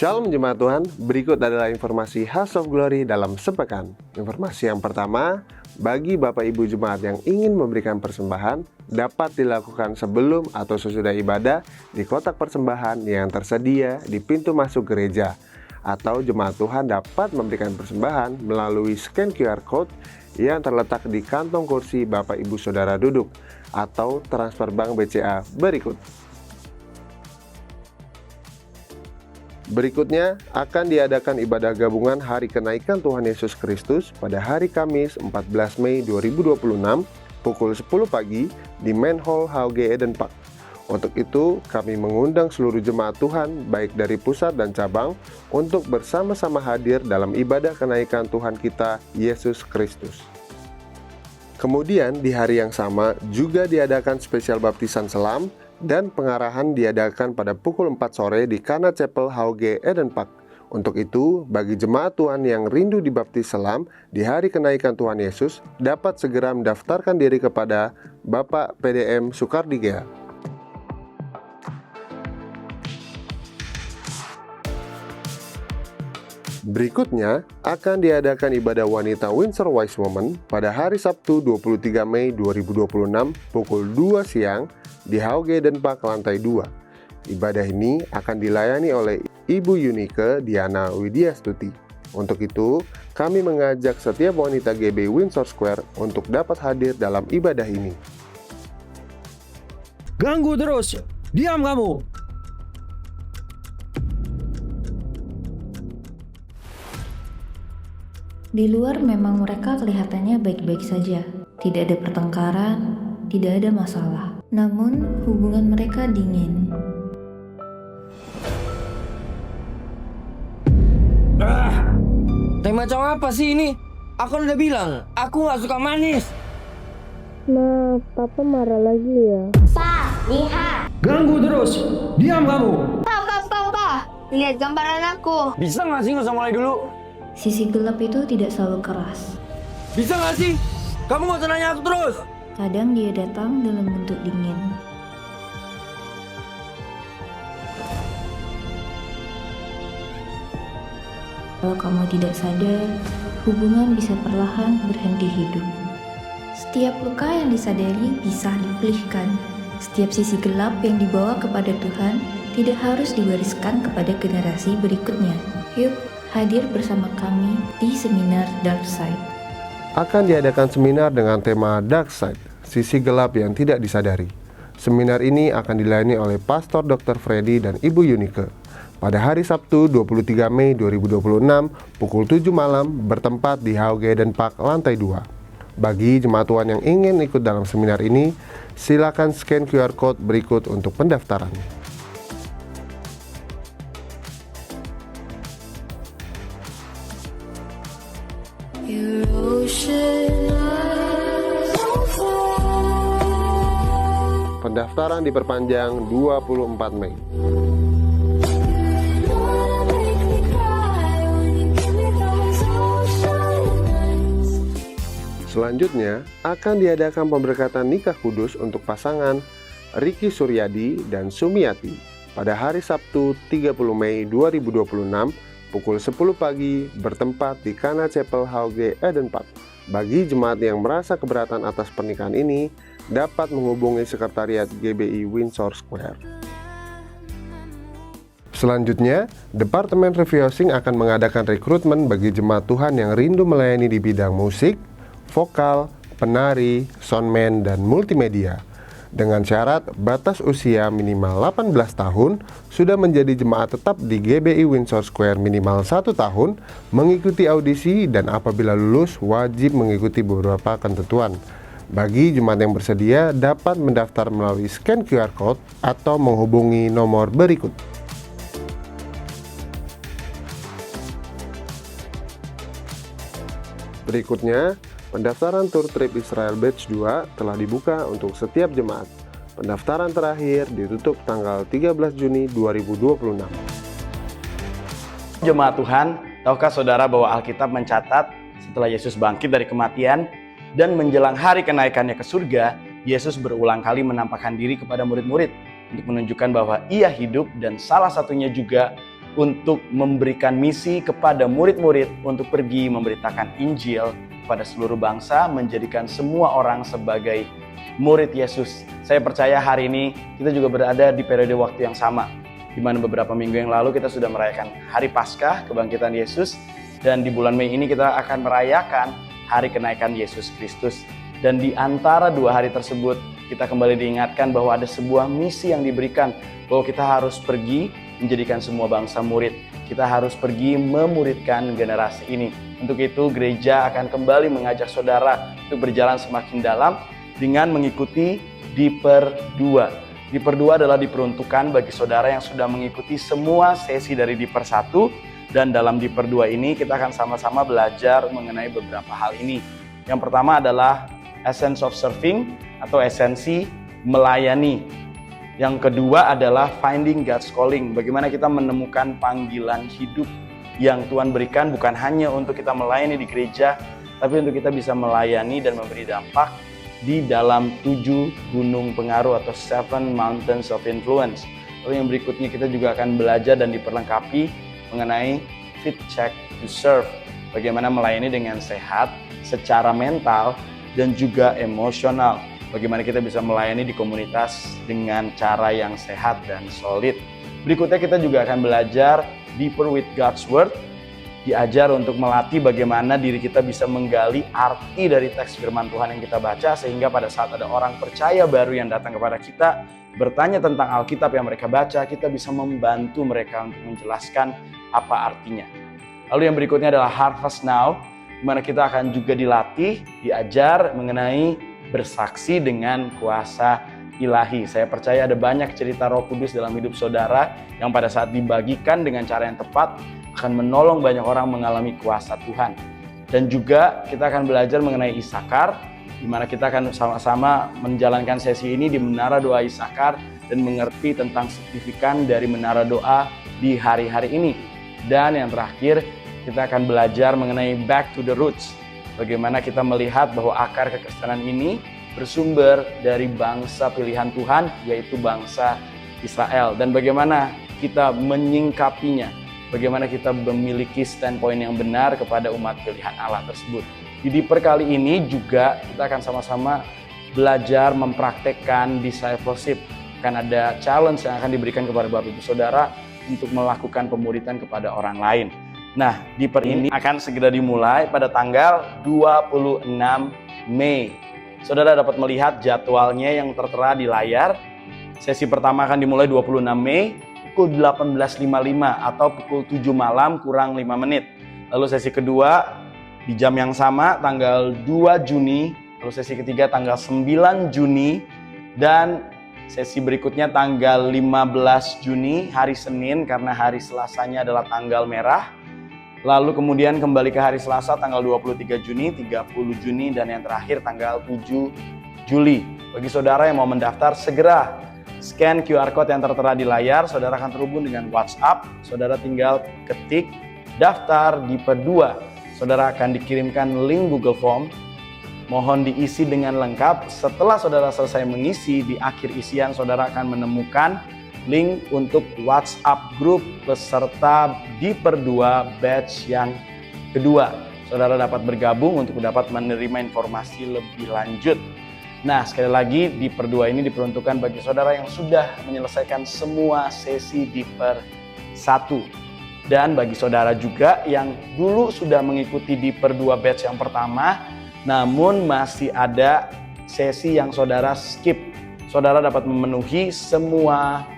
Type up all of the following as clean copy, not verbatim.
Shalom Jemaat Tuhan, berikut adalah informasi House of Glory dalam sepekan. Informasi yang pertama, bagi Bapak Ibu Jemaat yang ingin memberikan persembahan, dapat dilakukan sebelum atau sesudah ibadah di kotak persembahan yang tersedia di pintu masuk gereja. Atau Jemaat Tuhan dapat memberikan persembahan melalui scan QR Code yang terletak di kantong kursi Bapak Ibu Saudara duduk, atau transfer bank BCA berikut. Berikutnya akan diadakan ibadah gabungan Hari Kenaikan Tuhan Yesus Kristus pada hari Kamis 14 Mei 2026 pukul 10 pagi di Main Hall HOG Eden Park. Untuk itu kami mengundang seluruh jemaat Tuhan baik dari pusat dan cabang untuk bersama-sama hadir dalam ibadah kenaikan Tuhan kita Yesus Kristus. Kemudian di hari yang sama juga diadakan spesial baptisan selam dan pengarahan diadakan pada pukul 4 sore di Kana Chapel HOG Eden Park. Untuk itu, bagi jemaat Tuhan yang rindu dibaptis selam di hari kenaikan Tuhan Yesus, dapat segera mendaftarkan diri kepada Bapak PDM Sukardigea. Berikutnya, akan diadakan ibadah wanita Windsor Wise Woman pada hari Sabtu 23 Mei 2026 pukul 2 siang di HOG Eden Park lantai 2. Ibadah ini akan dilayani oleh Ibu Yunike Diana Widyastuti. Untuk itu, kami mengajak setiap wanita GB Windsor Square untuk dapat hadir dalam ibadah ini. Ganggu terus! Diam kamu! Di luar memang mereka kelihatannya baik-baik saja. Tidak ada pertengkaran, tidak ada masalah. Namun, hubungan mereka dingin. Teh macam apa sih ini? Aku udah bilang, aku gak suka manis. Ma, Papa marah lagi ya? Pa, lihat. Ganggu terus! Diam kamu! Pa, lihat gambaran aku. Bisa gak sih gak usah mulai dulu? Sisi gelap itu tidak selalu keras. Bisa gak sih? Kamu gak usah nanya aku terus! Kadang dia datang dalam bentuk dingin. Kalau kamu tidak sadar, hubungan bisa perlahan berhenti hidup. Setiap luka yang disadari bisa dipulihkan. Setiap sisi gelap yang dibawa kepada Tuhan tidak harus diwariskan kepada generasi berikutnya. Yuk, hadir bersama kami di seminar Dark Side. Akan diadakan seminar dengan tema Dark Side, sisi gelap yang tidak disadari. Seminar ini akan dilayani oleh Pastor Dr. Freddy dan Ibu Yunike pada hari Sabtu 23 Mei 2026 pukul 7 malam bertempat di HOG Eden Park lantai 2. Bagi jemaat Tuhan yang ingin ikut dalam seminar ini, silakan scan QR Code berikut untuk pendaftaran. Pendaftaran diperpanjang 24 Mei. Selanjutnya, akan diadakan pemberkatan nikah kudus untuk pasangan Ricky Suryadi dan Sumiati pada hari Sabtu 30 Mei 2026 pukul 10 pagi bertempat di Kana Chapel HOG Eden Park. Bagi jemaat yang merasa keberatan atas pernikahan ini, dapat menghubungi sekretariat GBI Windsor Square. Selanjutnya, Departemen Reviewing akan mengadakan rekrutmen bagi jemaat Tuhan yang rindu melayani di bidang musik, vokal, penari, soundman, dan multimedia. Dengan syarat batas usia minimal 18 tahun, sudah menjadi jemaat tetap di GBI Windsor Square minimal 1 tahun, mengikuti audisi, dan apabila lulus wajib mengikuti beberapa ketentuan. Bagi jemaat yang bersedia dapat mendaftar melalui scan QR Code atau menghubungi nomor berikut. Berikutnya, pendaftaran tur trip Israel Batch 2 telah dibuka untuk setiap jemaat. Pendaftaran terakhir ditutup tanggal 13 Juni 2026. Jemaat Tuhan, tahukah saudara bahwa Alkitab mencatat setelah Yesus bangkit dari kematian dan menjelang hari kenaikannya ke surga, Yesus berulang kali menampakkan diri kepada murid-murid untuk menunjukkan bahwa ia hidup dan salah satunya juga untuk memberikan misi kepada murid-murid untuk pergi memberitakan Injil kepada seluruh bangsa, menjadikan semua orang sebagai murid Yesus. Saya percaya hari ini kita juga berada di periode waktu yang sama, di mana beberapa minggu yang lalu kita sudah merayakan Hari Paskah, kebangkitan Yesus, dan di bulan Mei ini kita akan merayakan Hari Kenaikan Yesus Kristus. Dan di antara dua hari tersebut, kita kembali diingatkan bahwa ada sebuah misi yang diberikan, bahwa kita harus pergi menjadikan semua bangsa murid. Kita harus pergi memuridkan generasi ini. Untuk itu, gereja akan kembali mengajak saudara untuk berjalan semakin dalam dengan mengikuti Diper 2. Diper 2 adalah diperuntukkan bagi saudara yang sudah mengikuti semua sesi dari Diper 1. Dan dalam Diper 2 ini kita akan sama-sama belajar mengenai beberapa hal ini. Yang pertama adalah Essence of Serving atau esensi melayani. Yang kedua adalah Finding God's Calling. Bagaimana kita menemukan panggilan hidup yang Tuhan berikan bukan hanya untuk kita melayani di gereja, tapi untuk kita bisa melayani dan memberi dampak di dalam 7 gunung pengaruh atau 7 Mountains of Influence. Lalu yang berikutnya kita juga akan belajar dan diperlengkapi mengenai Fit Check to Serve. Bagaimana melayani dengan sehat secara mental dan juga emosional. Bagaimana kita bisa melayani di komunitas dengan cara yang sehat dan solid. Berikutnya kita juga akan belajar Deeper with God's Word. Diajar untuk melatih bagaimana diri kita bisa menggali arti dari teks firman Tuhan yang kita baca, sehingga pada saat ada orang percaya baru yang datang kepada kita bertanya tentang Alkitab yang mereka baca, kita bisa membantu mereka untuk menjelaskan apa artinya. Lalu yang berikutnya adalah Harvest Now, di mana kita akan juga dilatih, diajar mengenai bersaksi dengan kuasa ilahi. Saya percaya ada banyak cerita Roh Kudus dalam hidup saudara yang pada saat dibagikan dengan cara yang tepat akan menolong banyak orang mengalami kuasa Tuhan. Dan juga kita akan belajar mengenai Isakar, di mana kita akan sama-sama menjalankan sesi ini di Menara Doa Isakar dan mengerti tentang signifikan dari Menara Doa di hari-hari ini. Dan yang terakhir, kita akan belajar mengenai Back to the Roots. Bagaimana kita melihat bahwa akar kekristenan ini bersumber dari bangsa pilihan Tuhan, yaitu bangsa Israel. Dan bagaimana kita menyingkapinya, bagaimana kita memiliki standpoint yang benar kepada umat pilihan Allah tersebut. Di Diper kali ini juga kita akan sama-sama belajar mempraktekkan discipleship. Akan ada challenge yang akan diberikan kepada Bapak Ibu Saudara untuk melakukan pemuridan kepada orang lain. Nah, Diper ini akan segera dimulai pada tanggal 26 Mei. Saudara dapat melihat jadwalnya yang tertera di layar. Sesi pertama akan dimulai 26 Mei pukul 18.55 atau pukul 7 malam kurang 5 menit. Lalu sesi kedua di jam yang sama tanggal 2 Juni. Lalu sesi ketiga tanggal 9 Juni. Dan sesi berikutnya tanggal 15 Juni, hari Senin, karena hari Selasanya adalah tanggal merah. Lalu kemudian kembali ke hari Selasa tanggal 23 Juni, 30 Juni, dan yang terakhir tanggal 7 Juli. Bagi saudara yang mau mendaftar, segera scan QR Code yang tertera di layar. Saudara akan terhubung dengan WhatsApp. Saudara tinggal ketik daftar Diper 2. Saudara akan dikirimkan link Google Form. Mohon diisi dengan lengkap. Setelah saudara selesai mengisi, di akhir isian saudara akan menemukan link untuk WhatsApp grup peserta Diper 2 batch yang kedua. Saudara dapat bergabung untuk dapat menerima informasi lebih lanjut. Nah, sekali lagi Diper 2 ini diperuntukkan bagi saudara yang sudah menyelesaikan semua sesi Diper 1. Dan bagi saudara juga yang dulu sudah mengikuti Diper 2 batch yang pertama, namun masih ada sesi yang saudara skip. Saudara dapat memenuhi semua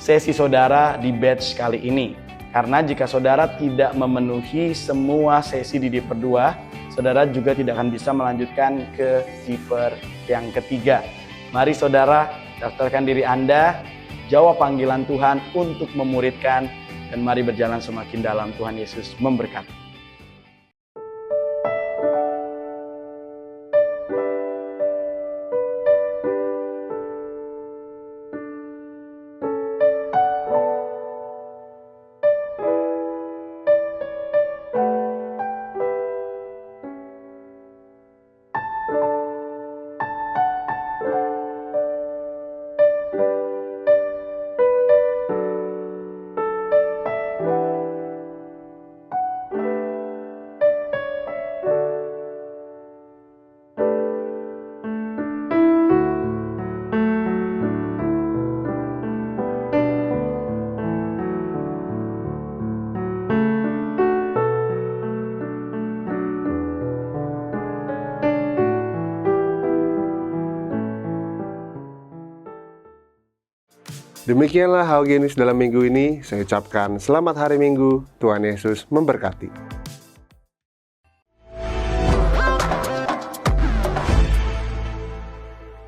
sesi saudara di batch kali ini. Karena jika saudara tidak memenuhi semua sesi di Diper 2, saudara juga tidak akan bisa melanjutkan ke Diper yang ketiga. Mari saudara daftarkan diri Anda, jawab panggilan Tuhan untuk memuridkan, dan mari berjalan semakin dalam. Tuhan Yesus memberkati. Demikianlah Haugenis dalam minggu ini. Saya ucapkan selamat hari Minggu. Tuhan Yesus memberkati.